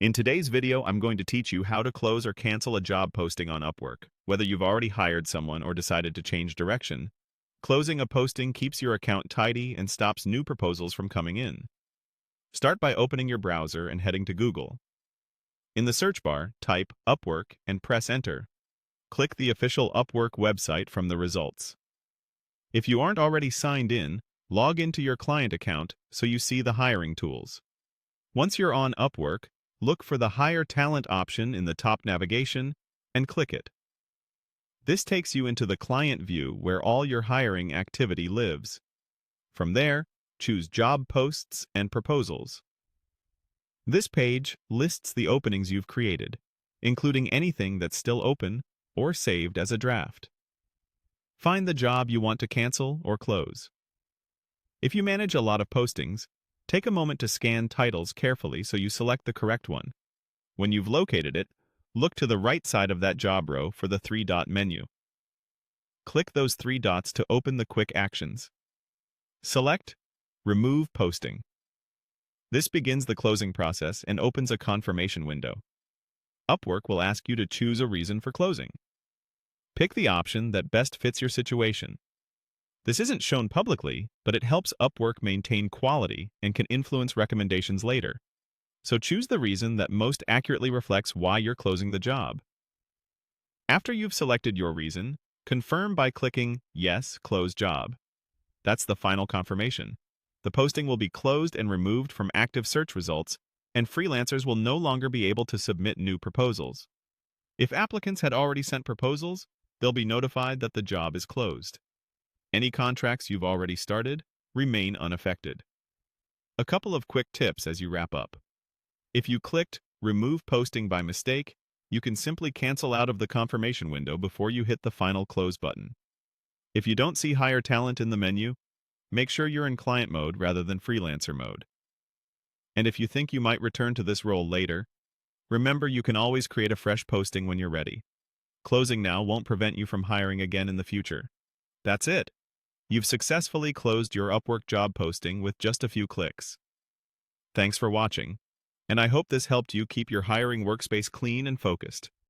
In today's video, I'm going to teach you how to close or cancel a job posting on Upwork. Whether you've already hired someone or decided to change direction, closing a posting keeps your account tidy and stops new proposals from coming in. Start by opening your browser and heading to Google. In the search bar, type Upwork and press Enter. Click the official Upwork website from the results. If you aren't already signed in, log into your client account so you see the hiring tools. Once you're on Upwork, look for the Hire Talent option in the top navigation and click it. This takes you into the client view where all your hiring activity lives. From there, choose Job Posts and Proposals. This page lists the openings you've created, including anything that's still open or saved as a draft. Find the job you want to cancel or close. If you manage a lot of postings, take a moment to scan titles carefully so you select the correct one. When you've located it, look to the right side of that job row for the three-dot menu. Click those three dots to open the quick actions. Select Remove Posting. This begins the closing process and opens a confirmation window. Upwork will ask you to choose a reason for closing. Pick the option that best fits your situation. This isn't shown publicly, but it helps Upwork maintain quality and can influence recommendations later. So choose the reason that most accurately reflects why you're closing the job. After you've selected your reason, confirm by clicking Yes, Close Job. That's the final confirmation. The posting will be closed and removed from active search results, and freelancers will no longer be able to submit new proposals. If applicants had already sent proposals, they'll be notified that the job is closed. Any contracts you've already started remain unaffected. A couple of quick tips as you wrap up. If you clicked Remove Posting by mistake, you can simply cancel out of the confirmation window before you hit the final close button. If you don't see Hire Talent in the menu, make sure you're in client mode rather than freelancer mode. And if you think you might return to this role later, remember you can always create a fresh posting when you're ready. Closing now won't prevent you from hiring again in the future. That's it. You've successfully closed your Upwork job posting with just a few clicks. Thanks for watching, and I hope this helped you keep your hiring workspace clean and focused.